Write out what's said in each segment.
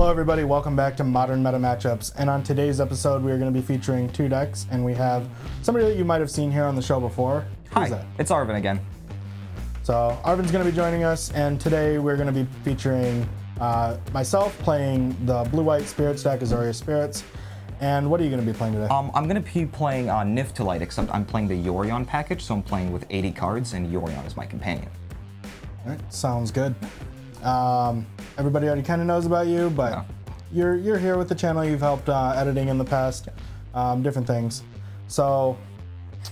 Hello everybody, welcome back to Modern Meta Matchups, and on today's episode we are going to be featuring two decks, and we have somebody that you might have seen here on the show before. Who's that? It's Arven again. So Arven's going to be joining us, and today we're going to be featuring myself playing the blue-white Spirits deck, Azorius Spirits. And what are you going to be playing today? I'm going to be playing Nif to Light, except I'm playing the Yorion package, so I'm playing with 80 cards, and Yorion is my companion. All right, sounds good. Everybody already kind of knows about you, but you're here with the channel. You've helped editing in the past, different things. So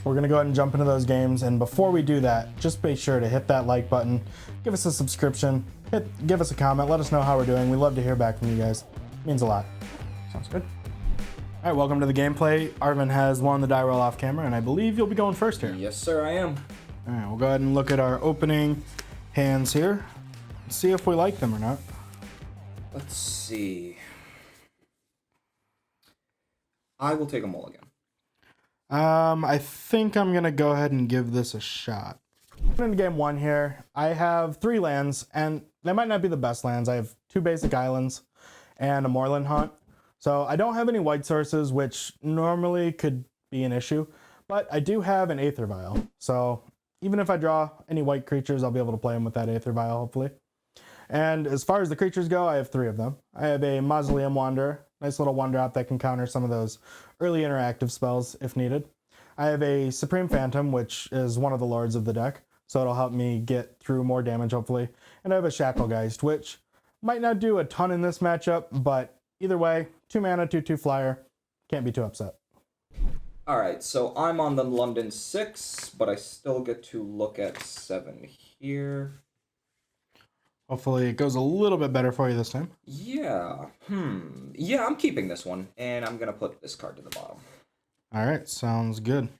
we're gonna go ahead and jump into those games. And before we do that, just be sure to hit that like button, give us a subscription, give us a comment, let us know how we're doing. We love to hear back from you guys. It means a lot. Sounds good. All right, welcome to the gameplay. Arven has won the die roll off camera, and I believe you'll be going first here. Yes, sir, I am. All right, we'll go ahead and look at our opening hands here. See if we like them or not. Let's see. I will take a mulligan. I think I'm gonna go ahead and give this a shot. Into game one here, I have 3 lands, and they might not be the best lands. I have 2 basic islands and a moorland haunt. So I don't have any white sources, which normally could be an issue, but I do have an Aether Vial. So even if I draw any white creatures, I'll be able to play them with that Aether Vial, hopefully. And as far as the creatures go, I have 3 of them. I have a Mausoleum Wanderer, nice little 1-drop that can counter some of those early interactive spells if needed. I have a Supreme Phantom, which is one of the lords of the deck, so it'll help me get through more damage, hopefully. And I have a Shacklegeist, which might not do a ton in this matchup, but either way, 2 mana, 2/2 flyer, can't be too upset. Alright, so I'm on the London 6, but I still get to look at 7 here. Hopefully it goes a little bit better for you this time. Yeah, yeah, I'm keeping this one, and I'm gonna put this card to the bottom. All right, sounds good.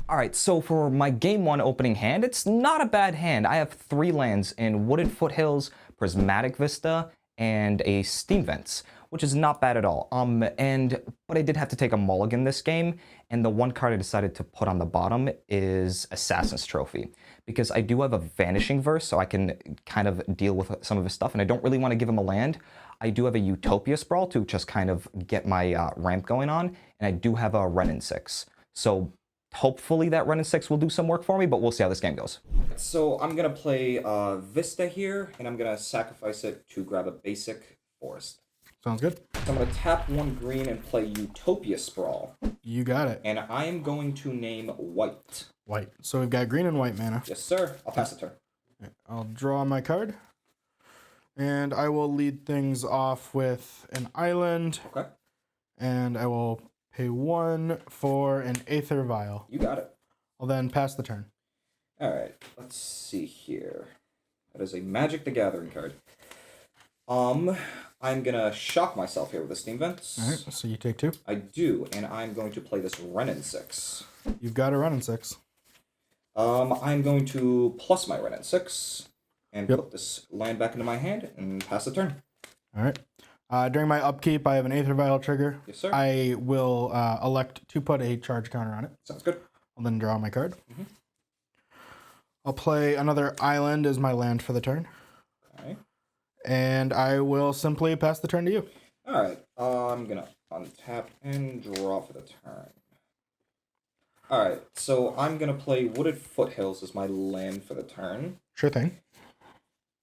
All right, so for my game 1 opening hand, it's not a bad hand. I have 3 lands in Wooded Foothills, Prismatic Vista, and a Steam Vents, which is not bad at all. But I did have to take a mulligan this game, and the one card I decided to put on the bottom is Assassin's Trophy, because I do have a Vanishing Verse, so I can kind of deal with some of his stuff, and I don't really want to give him a land. I do have a Utopia Sprawl to just kind of get my ramp going on, and I do have a Wrenn and 6. So hopefully that Wrenn and 6 will do some work for me, but we'll see how this game goes. So I'm gonna play Vista here, and I'm gonna sacrifice it to grab a basic forest. Sounds good. So I'm gonna tap 1 green and play Utopia Sprawl. You got it. And I am going to name white. White. So we've got green and white mana. Yes, sir. I'll pass the turn. I'll draw my card. And I will lead things off with an island. Okay. And I will pay 1 for an Aether Vial. You got it. I'll then pass the turn. Alright, let's see here. That is a Magic the Gathering card. I'm gonna shock myself here with a Steam Vents. Alright, so you take 2. I do, and I'm going to play this Wrenn and 6. You've got a Wrenn and 6. I'm going to plus my Wrenn and 6 and Yep. put this land back into my hand and pass the turn. Alright. During my upkeep, I have an Aether Vial trigger. Yes, sir. I will elect to put a charge counter on it. Sounds good. I'll then draw my card. I'll play another island as my land for the turn. Okay. And I will simply pass the turn to you. Alright, I'm gonna untap and draw for the turn. Alright, so I'm gonna play Wooded Foothills as my land for the turn. Sure thing.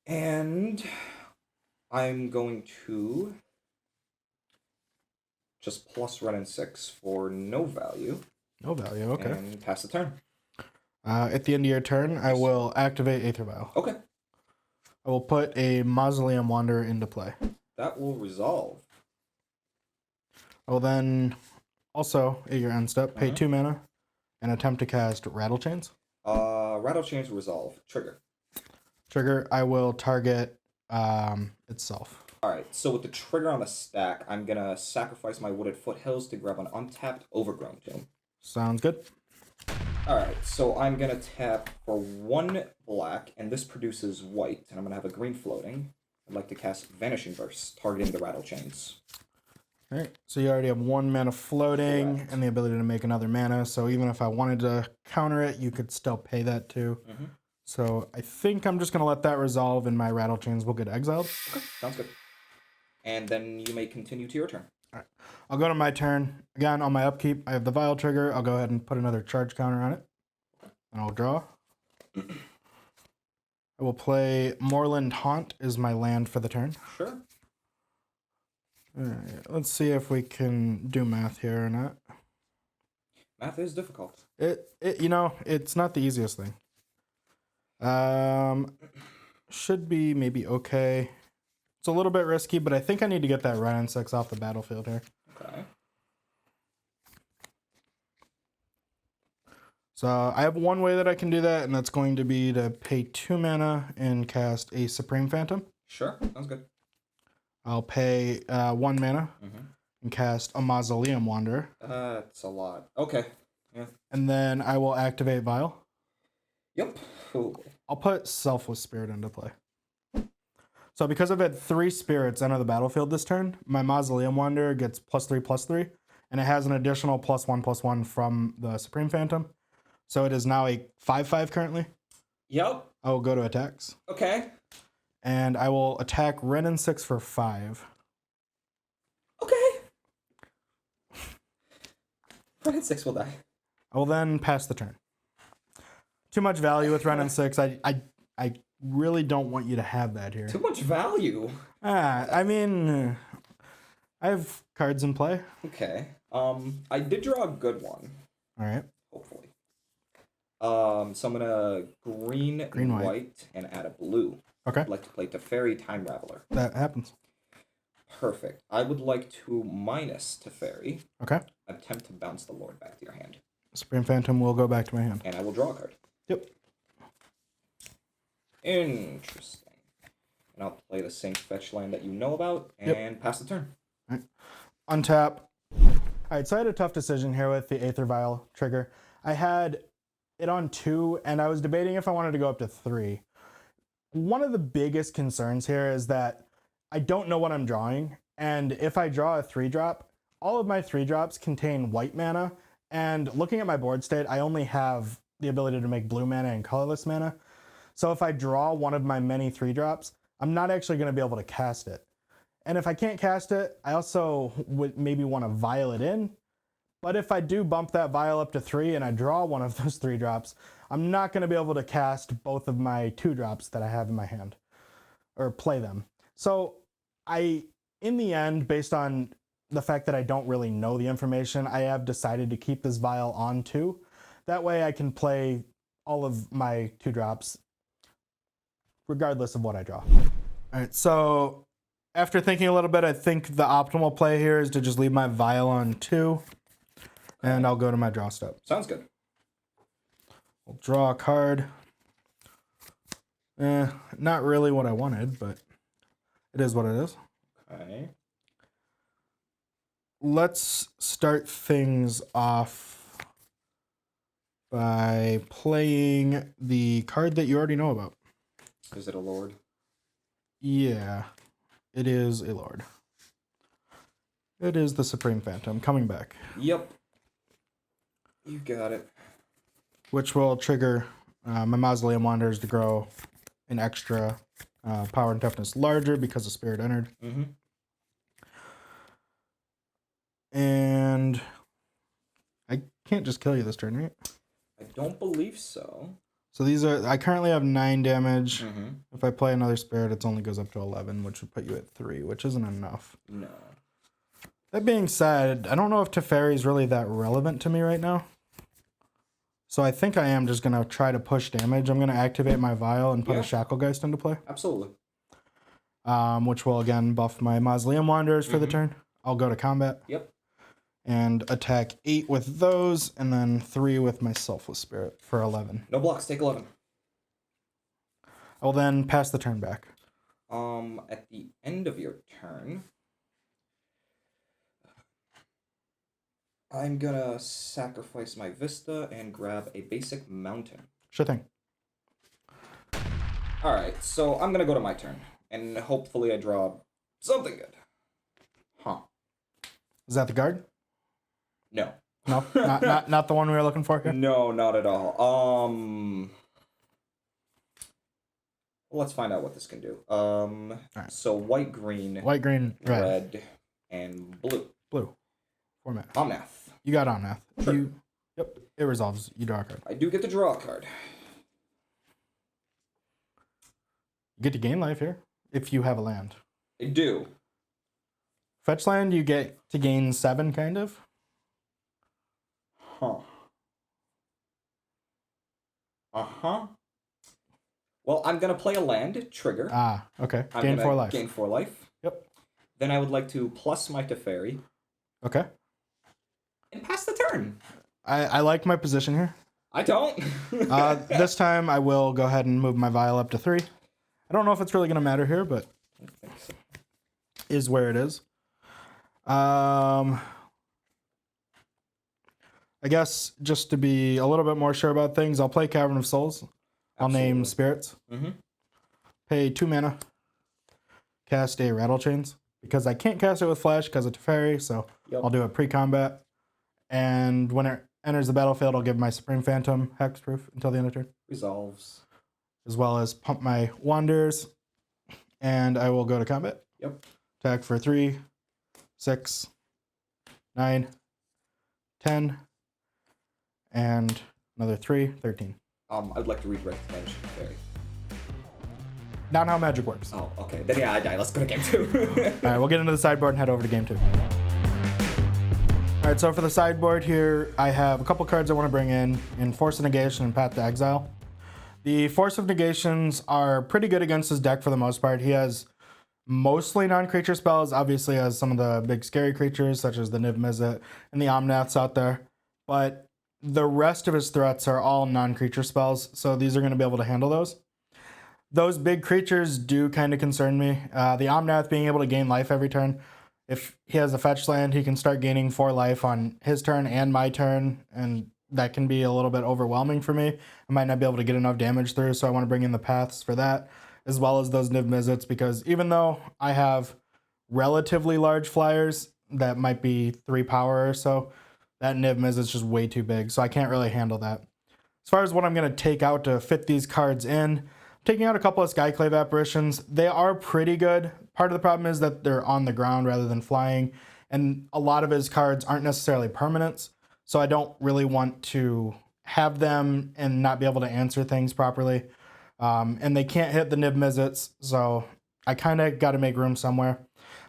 And I'm going to just plus Wrenn and 6 for no value. No value, okay. And pass the turn. At the end of your turn, I will activate Aether Vial. Okay. I will put a Mausoleum Wanderer into play. That will resolve. I will then also, at your end step, pay 2 mana and attempt to cast Rattle Chains. Rattle Chains resolve. Trigger. Trigger, I will target itself. Alright, so with the trigger on the stack, I'm gonna sacrifice my Wooded Foothills to grab an untapped Overgrown Tomb. Sounds good. Alright, so I'm gonna tap for 1 black, and this produces white, and I'm gonna have a green floating. I'd like to cast Vanishing Verse, targeting the Rattle Chains. Alright, so you already have 1 mana floating. Correct. And the ability to make another mana, so even if I wanted to counter it, you could still pay that too. So I think I'm just going to let that resolve, and my Rattle Chains will get exiled. Okay, sounds good. And then you may continue to your turn. All right. I'll go to my turn. Again, on my upkeep, I have the vial trigger. I'll go ahead and put another charge counter on it. And I'll draw. I will play Moorland Haunt is my land for the turn. Sure. All right, let's see if we can do math here or not. Math is difficult. It's not the easiest thing. Should be maybe okay. It's a little bit risky, but I think I need to get that Wrenn and 6 off the battlefield here. Okay. So I have one way that I can do that, and that's going to be to pay 2 mana and cast a Supreme Phantom. Sure, sounds good. I'll pay 1 mana and cast a Mausoleum Wanderer. That's a lot. Okay. Yeah. And then I will activate Vial. Yep. Ooh. I'll put Selfless Spirit into play. So because I've had 3 spirits enter the battlefield this turn, my Mausoleum Wanderer gets +3/+3, and it has an additional +1/+1 from the Supreme Phantom. So it is now a 5/5 currently. Yep. I will go to attacks. Okay. And I will attack Wrenn and 6 for 5. Okay. Wrenn and 6 will die. I will then pass the turn. Too much value with Wrenn and 6. I really don't want you to have that here. Too much value. I mean, I have cards in play. Okay. I did draw a good one. All right. Hopefully. So I'm gonna green and white. white, and add a blue. Okay. I'd like to play Teferi Time Raveler. That happens. Perfect. I would like to minus Teferi. Okay. Attempt to bounce the Lord back to your hand. Supreme Phantom will go back to my hand. And I will draw a card. Yep. Interesting. And I'll play the same fetch land that you know about and pass the turn. All right. Untap. All right, so I had a tough decision here with the Aether Vial trigger. I had it on 2, and I was debating if I wanted to go up to 3. One of the biggest concerns here is that I don't know what I'm drawing, and if I draw a 3-drop, all of my 3-drops contain white mana, and looking at my board state, I only have the ability to make blue mana and colorless mana. So if I draw one of my many 3-drops, I'm not actually going to be able to cast it. And if I can't cast it, I also would maybe want to vial it in. But if I do bump that vial up to 3 and I draw one of those 3-drops, I'm not going to be able to cast both of my 2-drops that I have in my hand, or play them. So in the end, based on the fact that I don't really know the information, I have decided to keep this vial on 2. That way I can play all of my 2-drops regardless of what I draw. All right, so after thinking a little bit, I think the optimal play here is to just leave my vial on 2, and I'll go to my draw step. Sounds good. I'll draw a card. Not really what I wanted, but it is what it is. Okay. Let's start things off by playing the card that you already know about. Is it a Lord? Yeah, it is a Lord. It is the Supreme Phantom coming back. Yep. You got it. Which will trigger my Mausoleum Wanderers to grow an extra power and toughness larger because the spirit entered. Mm-hmm. And I can't just kill you this turn, right? I don't believe so. So I currently have 9 damage. Mm-hmm. If I play another spirit, it only goes up to 11, which would put you at 3, which isn't enough. No. That being said, I don't know if Teferi is really that relevant to me right now. So I think I am just going to try to push damage. I'm going to activate my Vial and put a Shacklegeist into play. Absolutely. Which will, again, buff my Mausoleum Wanderers for the turn. I'll go to combat. Yep. And attack 8 with those, and then 3 with my Selfless Spirit for 11. No blocks, take 11. I will then pass the turn back. At the end of your turn, I'm gonna sacrifice my Vista and grab a basic mountain. Sure thing. Alright, so I'm gonna go to my turn, and hopefully I draw something good. Huh. Is that the guard? No. No, not the one we were looking for here? No, not at all. Well, let's find out what this can do. So white, green, White, green, red, and blue. blue. Format. Omnath. You got Omnath. Sure. Yep, it resolves. You draw a card. I do get to draw a card. You get to gain life here if you have a land. I do. Fetch land, you get to gain 7, kind of. Huh. Uh-huh. Well, I'm going to play a land, trigger. Ah, okay. I'm Gain gonna 4 life. Gain 4 life. Yep. Then I would like to plus my Teferi. Okay. And pass the turn. I like my position here. I don't. This time I will go ahead and move my vial up to 3. I don't know if it's really going to matter here, but is where it is. I guess just to be a little bit more sure about things, I'll play Cavern of Souls. I'll name Spirits. Mm-hmm. Pay 2 mana. Cast a Rattle Chains. Because I can't cast it with Flash because of Teferi, so I'll do it pre-combat. And when it enters the battlefield, I'll give my Supreme Phantom hexproof until the end of turn. Resolves. As well as pump my Wanderers. And I will go to combat. Yep. Attack for 3, 6, 9, 10, and another 3, 13. I would like to redirect Vanishing Fairy. Not how Magic works. Oh, okay. Then yeah, I die. Let's go to game 2. All right, we'll get into the sideboard and head over to game 2. All right, so for the sideboard here, I have a couple cards I want to bring in Force of Negation and Path to Exile. The Force of Negations are pretty good against his deck for the most part. He has mostly non-creature spells, obviously has some of the big scary creatures such as the Niv-Mizzet and the Omnaths out there, but the rest of his threats are all non-creature spells, so these are going to be able to handle those. Those big creatures do kind of concern me. The Omnath being able to gain life every turn. If he has a fetch land, he can start gaining 4 life on his turn and my turn, and that can be a little bit overwhelming for me. I might not be able to get enough damage through, so I want to bring in the paths for that, as well as those Niv-Mizzets, because even though I have relatively large flyers that might be 3 power or so, that Niv-Mizzet's just way too big, so I can't really handle that. As far as what I'm going to take out to fit these cards in, taking out a couple of Skyclave Apparitions. They are pretty good. Part of the problem is that they're on the ground rather than flying, and a lot of his cards aren't necessarily permanents, so I don't really want to have them and not be able to answer things properly. And they can't hit the Niv-Mizzets, so I kind of got to make room somewhere.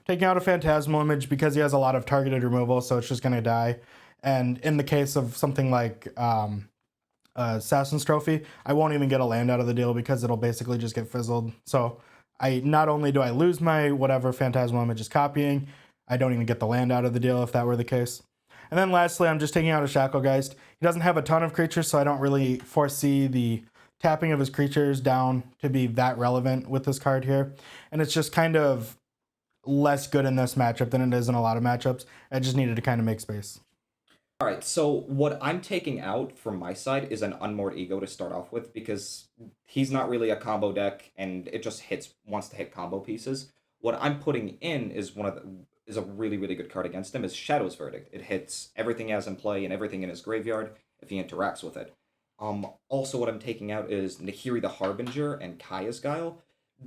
Taking out a Phantasmal Image because he has a lot of targeted removal, so it's just going to die. And in the case of something like Assassin's Trophy, I won't even get a land out of the deal because it'll basically just get fizzled. So I not only do I lose my whatever Phantasmal Image is copying, I don't even get the land out of the deal if that were the case. And then lastly, I'm just taking out a Shacklegeist. He doesn't have a ton of creatures, so I don't really foresee the tapping of his creatures down to be that relevant with this card here. And it's just kind of less good in this matchup than it is in a lot of matchups. I just needed to kind of make space. All right, so what I'm taking out from my side is an Unmoored Ego to start off with, because he's not really a combo deck, and it just wants to hit combo pieces. What I'm putting in is a really, really good card against him, is Shadow's Verdict. It hits everything he has in play and everything in his graveyard if he interacts with it. Also, what I'm taking out is Nahiri the Harbinger and Kaya's Guile.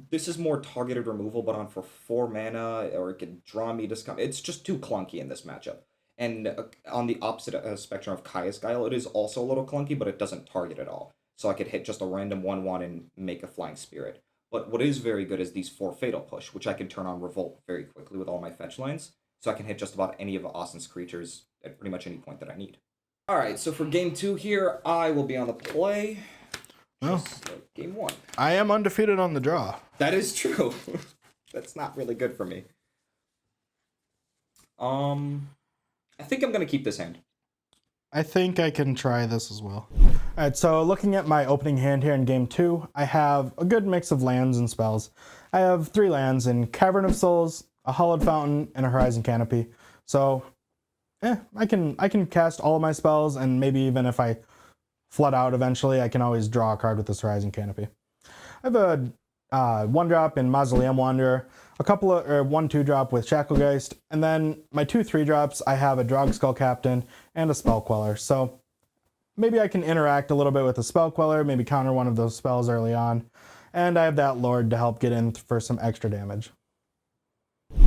This is more targeted removal, but on for 4 mana, or it can draw me discount. It's just too clunky in this matchup. And on the opposite spectrum of Kaya's Guile, it is also a little clunky, but it doesn't target at all. So I could hit just a random 1/1 and make a Flying Spirit. But what is very good is these 4 Fatal Push, which I can turn on Revolt very quickly with all my fetch lands. So I can hit just about any of Austin's creatures at pretty much any point that I need. Alright, so for game 2 here, I will be on the play. Just like game 1. I am undefeated on the draw. That is true. That's not really good for me. I think I'm going to keep this hand. I think I can try this as well. All right, so looking at my opening hand here in game 2, I have a good mix of lands and spells. I have 3 lands in Cavern of Souls, a Hallowed Fountain, and a Horizon Canopy. So, I can cast all of my spells, and maybe even if I flood out eventually, I can always draw a card with this Horizon Canopy. I have a 1-drop in Mausoleum Wanderer, a couple of 1/2 drop with Shacklegeist, and then my 2 3-drops, I have a Drog Skull Captain and a Spell Queller. So maybe I can interact a little bit with the Spell Queller, maybe counter one of those spells early on, And I have that Lord to help get in for some extra damage.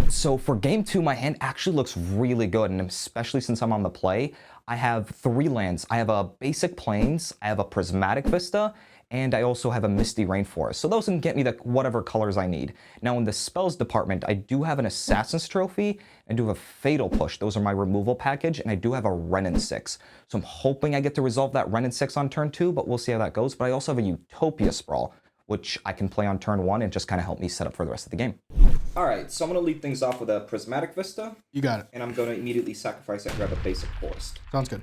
So for game 2, my hand actually looks really good, and especially since I'm on the play, I have 3 lands. I have a basic Plains, I have a Prismatic Vista, and I also have a Misty Rainforest. So those can get me the whatever colors I need. Now in the spells department, I do have an Assassin's Trophy, I do have a Fatal Push. Those are my removal package, and I do have a Renin 6. So I'm hoping I get to resolve that Renin 6 on turn 2, but we'll see how that goes. But I also have a Utopia Sprawl, which I can play on turn 1 and just kind of help me set up for the rest of the game. Alright, so I'm going to lead things off with a Prismatic Vista. You got it. And I'm going to immediately sacrifice and grab a basic forest. Sounds good.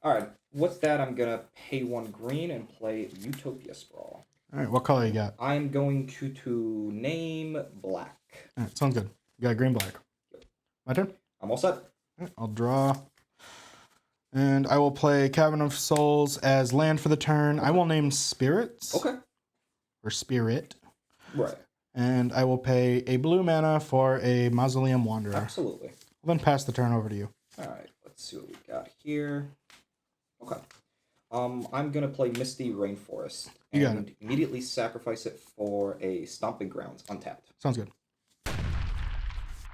Alright, with that, I'm going to pay 1 green and play Utopia Sprawl. All right, what color you got? I'm going to name black. All right, sounds good. You got green, black. My turn? I'm all set. All right, I'll draw. And I will play Cavern of Souls as land for the turn. I will name Spirits. Okay. Or Spirit. Right. And I will pay a blue mana for a Mausoleum Wanderer. Absolutely. I'll then pass the turn over to you. Alright, let's see what we got here. Okay. I'm going to play Misty Rainforest. You got and immediately sacrifice it for a Stomping Grounds, untapped. Sounds good.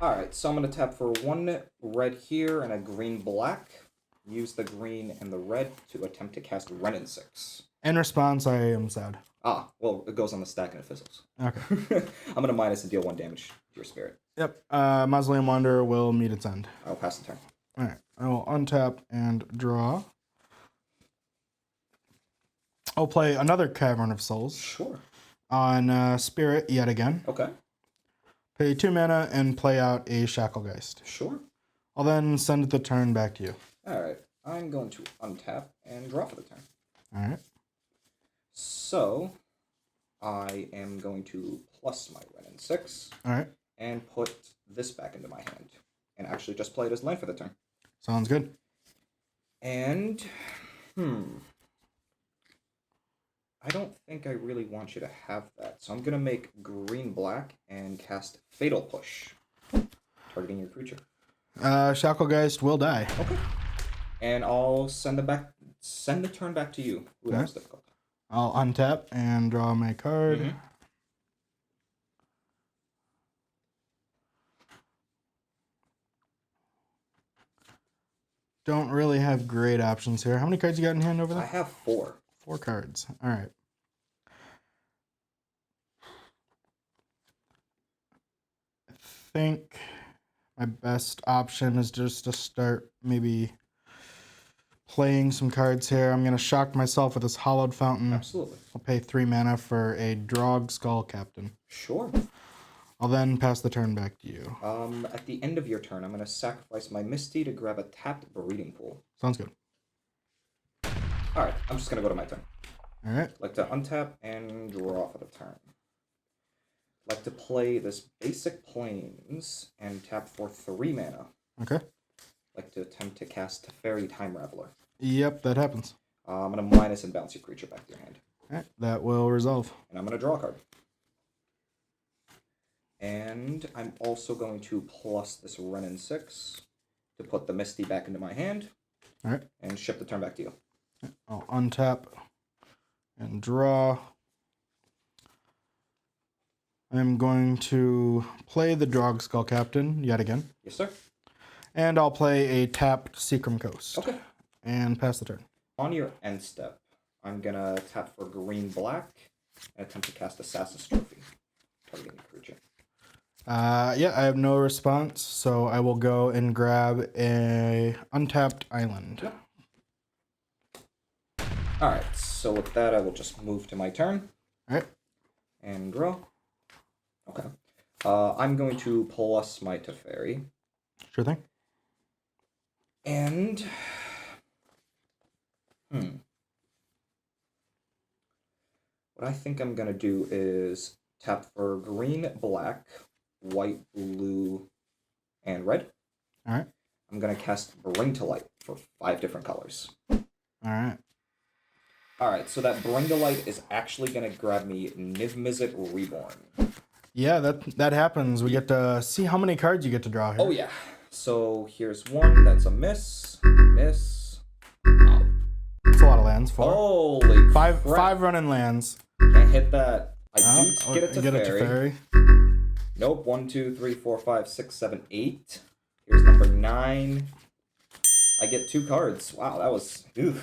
Alright, so I'm going to tap for 1 red here and a green black. Use the green and the red to attempt to cast Renin 6. In response, I am sad. Ah, well, it goes on the stack and it fizzles. Okay. I'm going to minus and deal 1 damage to your spirit. Yep. Mausoleum Wanderer will meet its end. I'll pass the turn. All right. I will untap and draw. I'll play another Cavern of Souls Sure. on Spirit yet again. Okay. Pay 2 mana and play out a Shacklegeist. Sure. I'll then send the turn back to you. Alright, I'm going to untap and draw for the turn. All right. So, I am going to plus my Renin 6 All right. and put this back into my hand. And actually just play it as land for the turn. Sounds good. And, I don't think I really want you to have that. So I'm going to make green-black and cast Fatal Push, targeting your creature. Shacklegeist will die. Okay. And I'll send the turn back to you. Ooh, that was difficult. I'll untap and draw my card. Mm-hmm. Don't really have great options here. How many cards you got in hand over there? I have 4. 4 cards. All right. I think my best option is just to start maybe playing some cards here. I'm going to shock myself with this Hollowed Fountain. Absolutely. I'll pay 3 mana for a Drog Skull Captain. Sure. I'll then pass the turn back to you. At the end of your turn, I'm going to sacrifice my Misty to grab a tapped Breeding Pool. Sounds good. Alright, I'm just going to go to my turn. All right. Like to untap and draw for the turn. Like to play this basic Plains and tap for 3 mana. Okay. Like to attempt to cast Teferi Time Raveler. Yep, that happens. I'm going to minus and bounce your creature back to your hand. All right, that will resolve. And I'm going to draw a card. And I'm also going to plus this Renin 6 to put the Misty back into my hand. All right. And ship the turn back to you. I'll untap and draw. I'm going to play the Drog Skull Captain yet again. Yes, sir. And I'll play a tapped Seacrum Coast. Okay. And pass the turn. On your end step, I'm going to tap for green-black and attempt to cast Assassin's Trophy, targeting the creature. Yeah, I have no response, so I will go and grab a untapped island. Yep. Alright, so with that, I will just move to my turn. Alright. And draw. Okay. I'm going to plus my Teferi. Sure thing. And... What I think I'm going to do is tap for green, black, white, blue, and red. Alright. I'm going to cast Bring to Light for 5 different colors. Alright. Alright, so that Bring to Light is actually going to grab me Niv-Mizzet Reborn. Yeah, that happens. We get to see how many cards you get to draw here. Oh, yeah. So here's one. That's a miss. Miss. Oh. That's a lot of lands. 4. Holy Five crap. 5 running lands. Can't hit that. I do get a Teferi. Nope. 1, 2, 3, 4, 5, 6, 7, 8. Here's number 9. I get 2 cards. Wow, that was... Ew.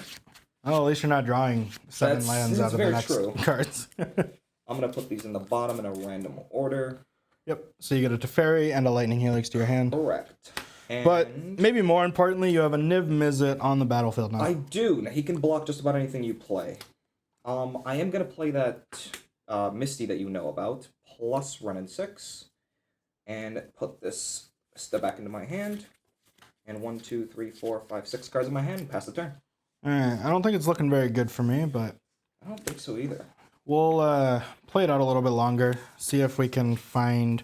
Oh, at least you're not drawing 7 lands out of the next cards. I'm going to put these in the bottom in a random order. Yep. So you get a Teferi and a Lightning Helix to your hand. Correct. And but maybe more importantly, you have a Niv Mizzet on the battlefield now. I do. Now, he can block just about anything you play. I am going to play that Misty that you know about, plus Renin 6, and put this step back into my hand. And 1, 2, 3, 4, 5, 6 cards in my hand, and pass the turn. Alright, I don't think it's looking very good for me, but... I don't think so either. We'll play it out a little bit longer, see if we can find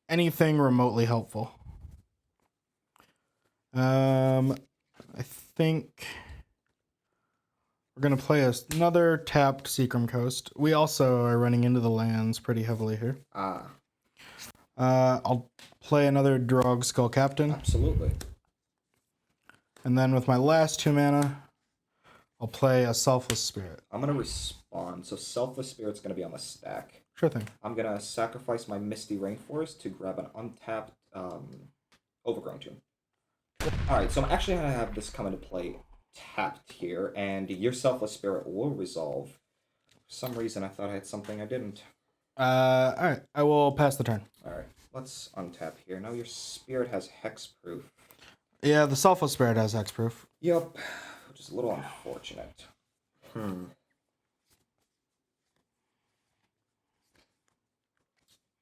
anything remotely helpful. I think we're going to play another tapped Seacrum Coast. We also are running into the lands pretty heavily here. I'll play another Drog Skull Captain. Absolutely. And then with my last 2 mana, I'll play a Selfless Spirit. I'm going to respond. So Selfless Spirit's going to be on the stack. Sure thing. I'm going to sacrifice my Misty Rainforest to grab an untapped Overgrown Tomb. Alright, so I'm actually going to have this come into play tapped here, and your Selfless Spirit will resolve. For some reason, I thought I had something I didn't. Alright, I will pass the turn. Alright, let's untap here. Now your Spirit has Hexproof. Yeah, the Selfless Spirit has Hexproof. Yup, which is a little unfortunate.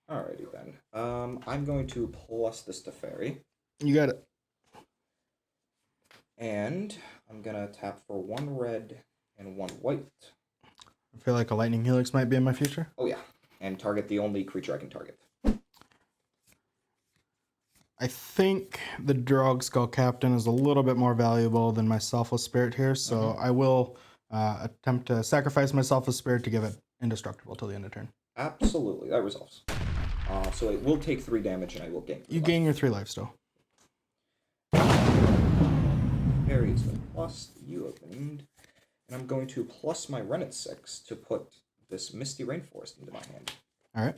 Alrighty then. I'm going to plus this Teferi. You got it. And I'm going to tap for 1 red and 1 white. I feel like a Lightning Helix might be in my future. Oh yeah, and target the only creature I can target. I think the Drog Skull Captain is a little bit more valuable than my Selfless Spirit here, so I will attempt to sacrifice my Selfless Spirit to give it indestructible till the end of turn. Absolutely, that resolves. So it will take 3 damage and I will gain 3 life. Gain your 3 life still. Harry has been plus, you have been named. And I'm going to plus my Renin 6 to put this Misty Rainforest into my hand. Alright.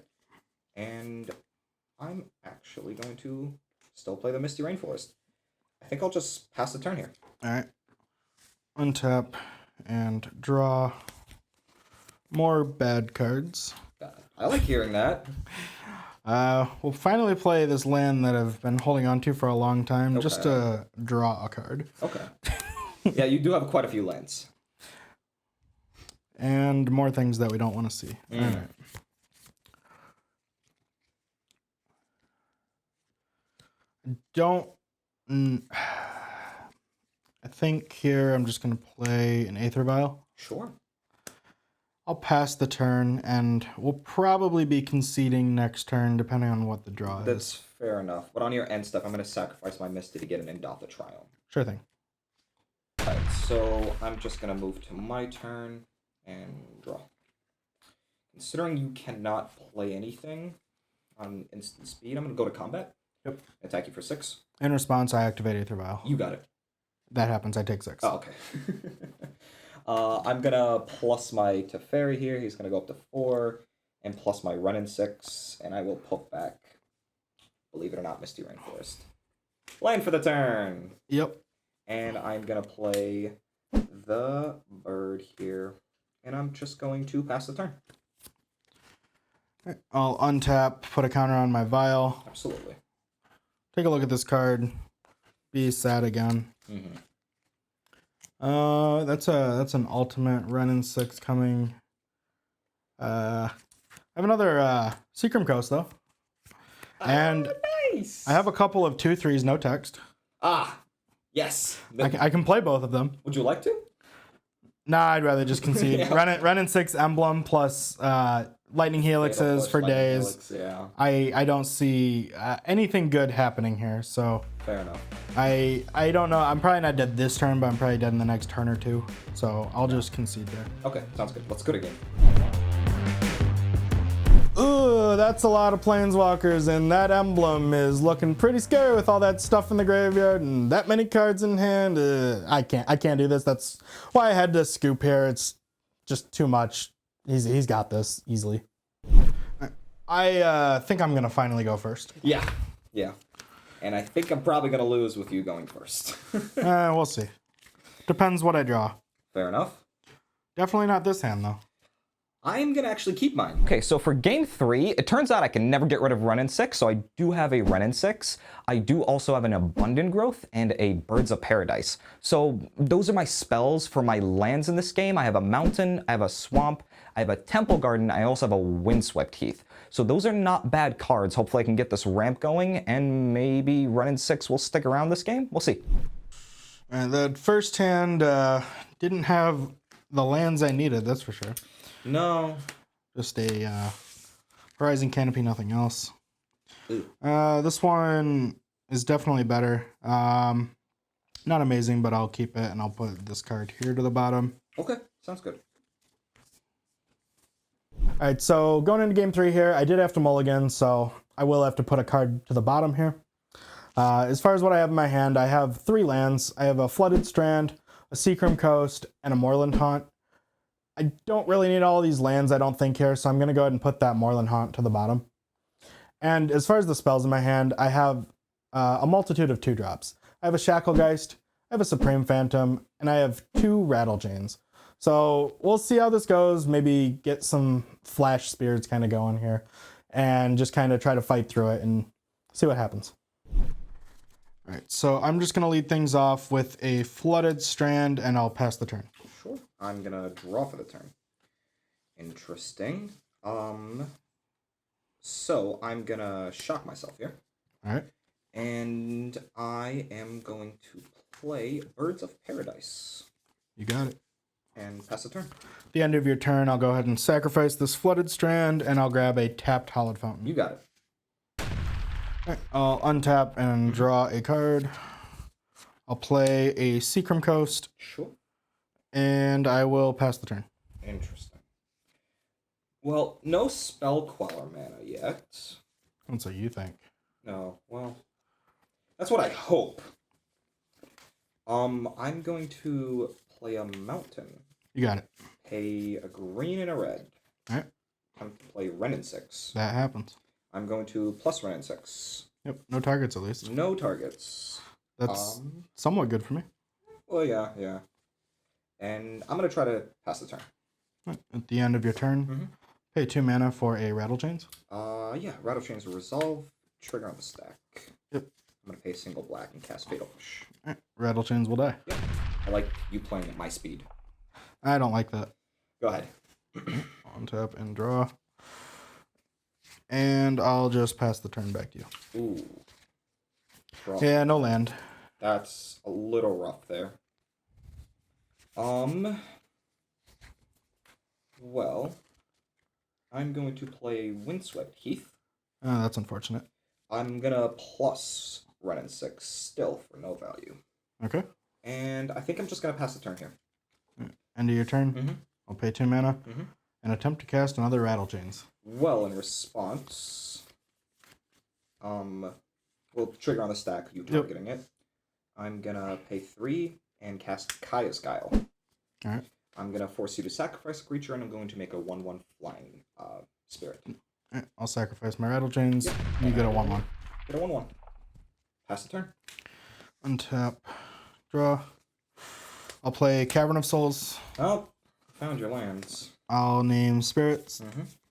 And I'm actually going to still play the Misty Rainforest. I think I'll just pass the turn here. Alright. Untap and draw more bad cards. I like hearing that. We'll finally play this land that I've been holding on to for a long time, just to draw a card. Okay. Yeah, you do have quite a few lands. And more things that we don't want to see. Alright. I think here I'm just going to play an Aether Vial. Sure. I'll pass the turn, and we'll probably be conceding next turn, depending on what the draw is. That's fair enough. But on your end stuff, I'm going to sacrifice my Misty to get an Indotha Triumph. Sure thing. Alright, so I'm just going to move to my turn and draw. Considering you cannot play anything on instant speed, I'm going to go to combat. Yep. Attack you for 6. In response, I activate Aether Vial. You got it. That happens, I take 6. Oh, okay. I'm going to plus my Teferi here. He's going to go up to 4. And plus my Renin 6. And I will put back, believe it or not, Misty Rainforest. Land for the turn. Yep. And I'm going to play the bird here. And I'm just going to pass the turn. I'll untap, put a counter on my Vial. Absolutely. Take a look at this card. Be sad again. That's an ultimate Renin 6 coming. I have another Seacrum Coast though. And nice. I have a couple of 2/3s, no text. Yes. I can play both of them. Would you like to? Nah, I'd rather just concede. Yeah. Renin 6 emblem plus Lightning Helixes for days. Helix, yeah. I don't see anything good happening here, so Fair enough. I don't know. I'm probably not dead this turn, but I'm probably dead in the next turn or two. So I'll just concede there. Okay, sounds good. Let's go to game. Ooh, that's a lot of planeswalkers, and that emblem is looking pretty scary with all that stuff in the graveyard and that many cards in hand. I can't do this. That's why I had to scoop here. It's just too much. He's got this easily. I think I'm gonna finally go first. Yeah. And I think I'm probably gonna lose with you going first. We'll see. Depends what I draw. Fair enough. Definitely not this hand though. I'm gonna actually keep mine. Okay, so for game 3, it turns out I can never get rid of Wrenn and 6, so I do have a Wrenn and 6. I do also have an Abundant Growth and a Birds of Paradise. So those are my spells for my lands in this game. I have a mountain, I have a swamp, I have a temple garden, I also have a windswept heath. So those are not bad cards. Hopefully I can get this ramp going, and maybe Wrenn and 6 will stick around this game. We'll see. And the first hand didn't have the lands I needed, that's for sure. No. Just a Horizon Canopy, nothing else. This one is definitely better. Not amazing, but I'll keep it, and I'll put this card here to the bottom. Okay, sounds good. All right, so going into game 3 here, I did have to mulligan, so I will have to put a card to the bottom here. As far as what I have in my hand, I have 3 lands. I have a Flooded Strand, a Seacrim Coast, and a Moorland Haunt. I don't really need all these lands, I don't think, here, so I'm going to go ahead and put that Moorland Haunt to the bottom. And as far as the spells in my hand, I have a multitude of 2-drops. I have a Shacklegeist, I have a Supreme Phantom, and I have 2 Rattle Chains. So we'll see how this goes, maybe get some Flash Spirits kind of going here, and just kind of try to fight through it and see what happens. All right, so I'm just going to lead things off with a Flooded Strand, and I'll pass the turn. Sure. I'm gonna draw for the turn. Interesting. So I'm gonna shock myself here. All right. And I am going to play Birds of Paradise. You got it. And pass the turn. At the end of your turn, I'll go ahead and sacrifice this Flooded Strand, and I'll grab a tapped Hallowed Fountain. You got it. All right, I'll untap and draw a card. I'll play a Seacrim Coast. Sure. And I will pass the turn. Interesting. Well, no Spell Queller mana yet. That's what you think. No, well, that's what I hope. I'm going to play a mountain. You got it. Pay a green and a red. All right. I'm going to play Wrenn and 6. That happens. I'm going to plus Wrenn and 6. Yep. No targets, at least. No targets. That's somewhat good for me. Well, yeah. And I'm going to try to pass the turn. Right. At the end of your turn, pay 2 mana for a Rattle Chains. Yeah. Rattle Chains will resolve. Trigger on the stack. Yep. I'm going to pay a single black and cast Fatal Push. All right. Rattle Chains will die. Yep. I like you playing at my speed. I don't like that. Go ahead. Untap and draw. And I'll just pass the turn back to you. Ooh. Draw. Yeah, no land. That's a little rough there. Well, I'm going to play Windswept Heath. That's unfortunate. I'm gonna plus Wrenn and 6 still for no value. Okay. And I think I'm just gonna pass the turn here. End of your turn. I'll pay 2 mana and attempt to cast another Rattle Chains. Well, in response, we'll trigger on the stack, you targeting it. I'm gonna pay 3 and cast Kaya's Guile. Alright. I'm gonna force you to sacrifice a creature, and I'm going to make a 1/1 flying spirit. Alright, I'll sacrifice my Rattle Chains. Yep. You get a 1/1. Get a 1/1. Pass the turn. Untap. Draw. I'll play Cavern of Souls. Oh, found your lands. I'll name Spirits.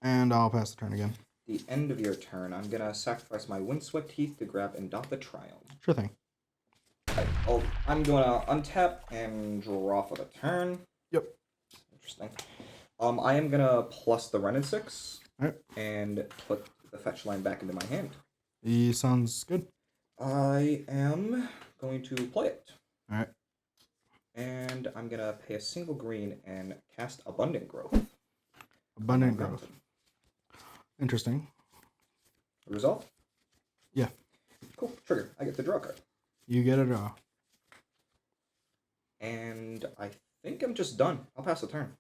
And I'll pass the turn again. The end of your turn, I'm gonna sacrifice my Windswept Heath to grab Endotha Triumph. Sure thing. I'm gonna untap and draw for the turn. Yep. Interesting. I am gonna plus the Wrenn and 6 Alright. and put the fetch line back into my hand. Sounds good. I am going to play it. Alright. And I'm gonna pay a single green and cast Abundant Growth. Abundant Growth. Interesting. Resolve? Yeah. Cool. Trigger. I get to draw a card. You get a draw. And I think I'm just done. I'll pass the turn.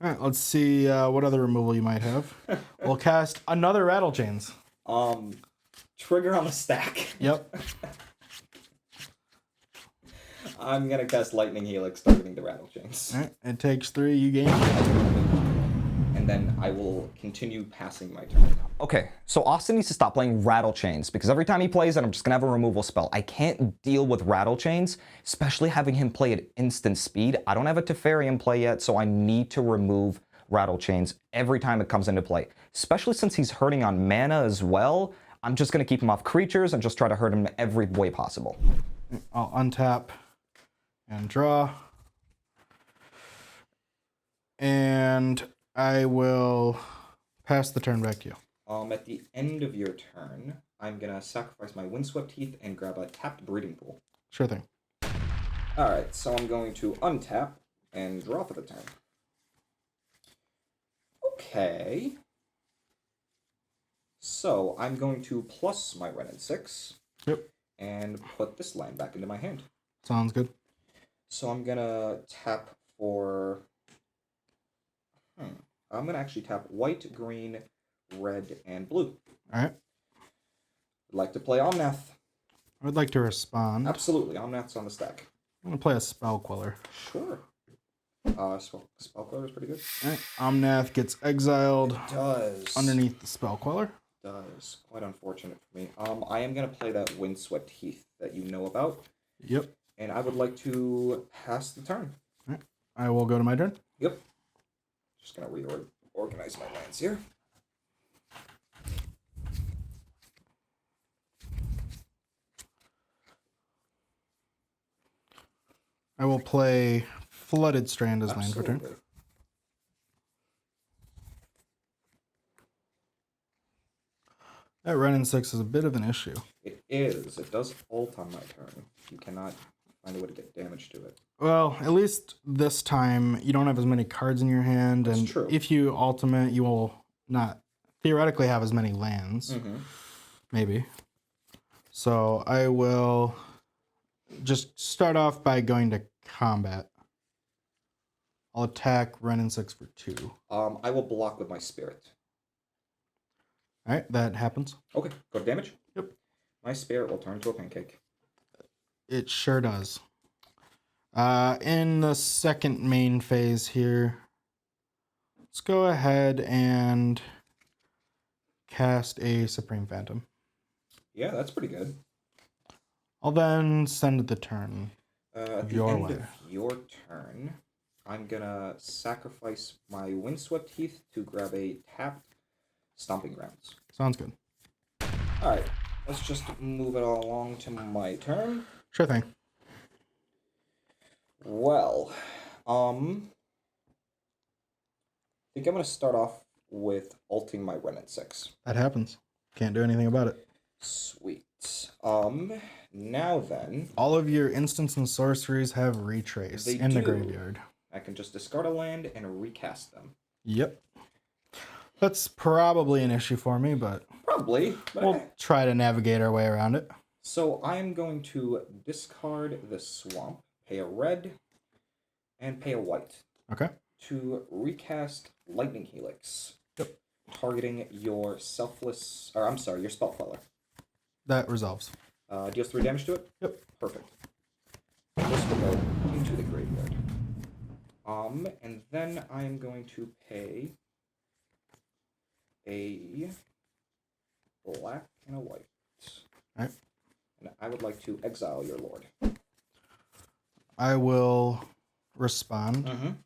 Alright, let's see what other removal you might have. We'll cast another Rattle Chains. Trigger on the stack. Yep. I'm gonna cast Lightning Helix targeting the Rattle Chains. Alright, it takes 3, you gain. And and then I will continue passing my turn. Okay, so Austin needs to stop playing Rattle Chains, because every time he plays it, I'm just gonna have a removal spell. I can't deal with Rattle Chains, especially having him play at instant speed. I don't have a Teferi in play yet, so I need to remove Rattle Chains every time it comes into play. Especially since he's hurting on mana as well. I'm just gonna keep him off creatures and just try to hurt him every way possible. I'll untap and draw. And I will pass the turn back to you. At the end of your turn, I'm gonna sacrifice my Windswept Heath and grab a tapped Breeding Pool. Sure thing. Alright, so I'm going to untap and draw for the turn. Okay. So I'm going to plus my Wrenn and 6. Yep. And put this land back into my hand. Sounds good. So I'm gonna tap for... I'm gonna actually tap white, green, red, and blue. Alright. I'd like to play Omnath. I would like to respond. Absolutely, Omnath's on the stack. I'm going to play a Spell Queller. Sure. Spell Queller is pretty good. Alright. Omnath gets exiled It does. underneath the Spell Queller. Does. Quite unfortunate for me. I am gonna play that Windswept Heath that you know about. Yep. And I would like to pass the turn. Alright. I will go to my turn. Yep. Just gonna reorganize my lands here. I will play Flooded Strand as land for turn. Absolutely. That Wrenn and 6 is a bit of an issue. It is. It does ult on my turn. You cannot find a way to get damage to it. Well, at least this time you don't have as many cards in your hand, That's and true. if you ultimate, you will not theoretically have as many lands. Mm-hmm. Maybe. So I will just start off by going to combat. I'll attack Wrenn and 6 for 2. I will block with my spirit. Alright, that happens. Okay, go to damage. Yep. My spirit will turn into a pancake. It sure does. In the second main phase here, let's go ahead and cast a Supreme Phantom. Yeah, that's pretty good. I'll then send the turn. At the Your end way. of your turn, I'm gonna sacrifice my Windswept Heath to grab a tapped Stomping Grounds. Sounds good. Alright, let's just move it all along to my turn. Sure thing. Well, I think I'm gonna start off with ulting my Wrenn and 6. That happens. Can't do anything about it. Sweet. Now then, All of your instants and sorceries have retrace They in the do. graveyard. I can just discard a land and recast them. Yep. That's probably an issue for me, but Probably, but we'll try to navigate our way around it. So I'm going to discard the swamp, pay a red, and pay a white Okay. to recast Lightning Helix. Yep. Targeting your your Spell Queller. That resolves. Deals 3 damage to it? Yep. Perfect. This will go into the graveyard. And then I'm going to pay a black and a white. Alright. And I would like to exile your lord. I will respond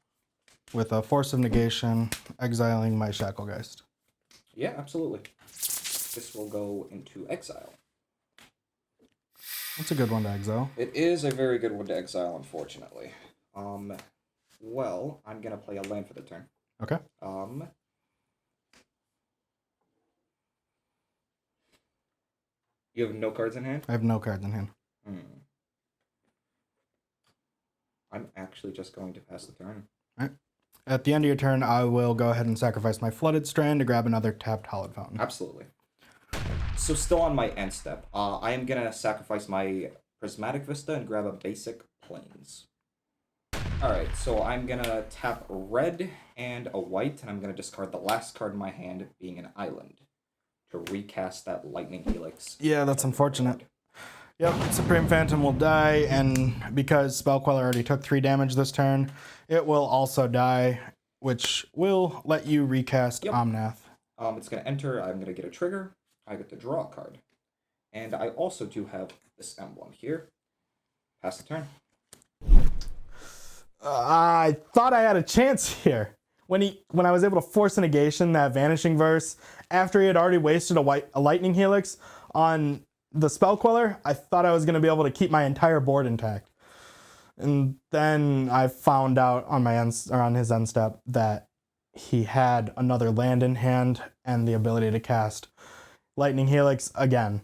with a Force of Negation, exiling my Shacklegeist. Yeah, absolutely. This will go into exile. That's a good one to exile. It is a very good one to exile, unfortunately. Well, I'm gonna play a land for the turn. Okay. You have no cards in hand? I have no cards in hand. I'm actually just going to pass the turn. Alright. At the end of your turn, I will go ahead and sacrifice my Flooded Strand to grab another tapped Hallowed Fountain. Absolutely. So still on my end step, I am gonna sacrifice my Prismatic Vista and grab a basic Plains. Alright, so I'm gonna tap a red and a white, and I'm gonna discard the last card in my hand, being an island, to recast that Lightning Helix. Yeah, that's unfortunate. Yep, Supreme Phantom will die, and because Spell Queller already took 3 damage this turn, it will also die which will let you recast Yep. Omnath. It's going to enter. I'm going to get a trigger. I get to draw a card. And I also do have this emblem here. Pass the turn. I thought I had a chance here. When I was able to force a negation, that Vanishing Verse, after he had already wasted a Lightning Helix on the Spell Queller, I thought I was going to be able to keep my entire board intact. And then I found out on his end step that he had another land in hand and the ability to cast Lightning Helix again.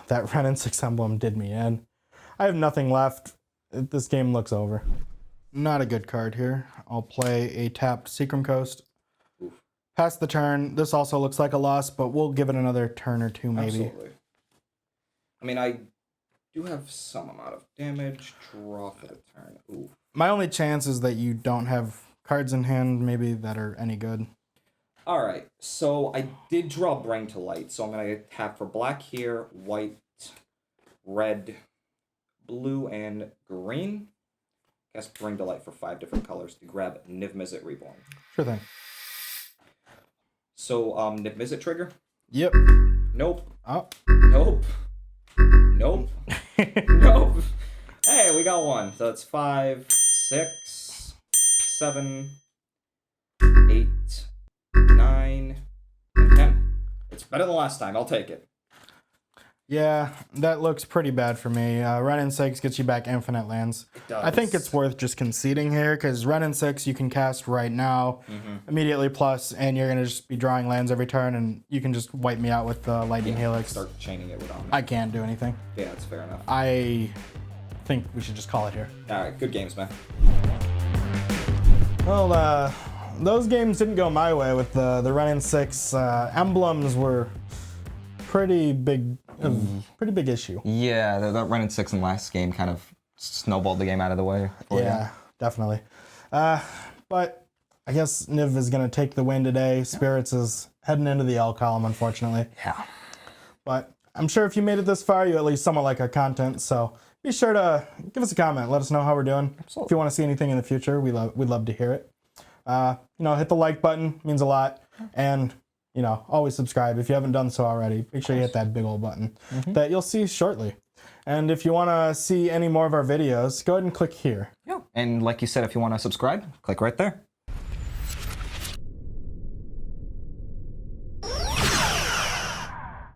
That Wrenn and 6 emblem did me in. I have nothing left. This game looks over. Not a good card here. I'll play a tapped Seacrum Coast. Oof. Pass the turn. This also looks like a loss, but we'll give it another turn or two maybe. Absolutely. I mean, I do have some amount of damage. Draw for the turn. Ooh. My only chance is that you don't have cards in hand maybe that are any good. Alright, so I did draw Bring to Light, so I'm going to tap for black here, white, red, blue, and green. Guess Bring to Light for 5 different colors to grab Niv Mizzet Reborn. Sure thing. So, Niv Mizzet trigger? Yep. Nope. Oh. Nope. Nope. Nope. Hey, we got one. So it's 5, 6, 7, 8, 9, and 10. It's better than last time. I'll take it. Yeah, that looks pretty bad for me. Wrenn and 6 gets you back infinite lands. It does. I think it's worth just conceding here because Wrenn and 6 you can cast right now, immediately plus, and you're gonna just be drawing lands every turn, and you can just wipe me out with the Lightning Helix. Start chaining it with Omni. I can't do anything. Yeah, that's fair enough. I think we should just call it here. All right, good games, man. Well, those games didn't go my way with the Wrenn and 6 emblems were pretty big issue. Yeah, that Wrenn and 6 in the last game kind of snowballed the game out of the way. Yeah, definitely. But I guess Niv is going to take the win today. Spirits is heading into the L column, unfortunately. Yeah. But I'm sure if you made it this far, you at least somewhat like our content. So be sure to give us a comment. Let us know how we're doing. Absolutely. If you want to see anything in the future, we'd love to hear it. Hit the like button. Means a lot. And, always subscribe. If you haven't done so already, make sure you hit that big old button that you'll see shortly. And if you want to see any more of our videos, go ahead and click here. Yeah. And like you said, if you want to subscribe, click right there.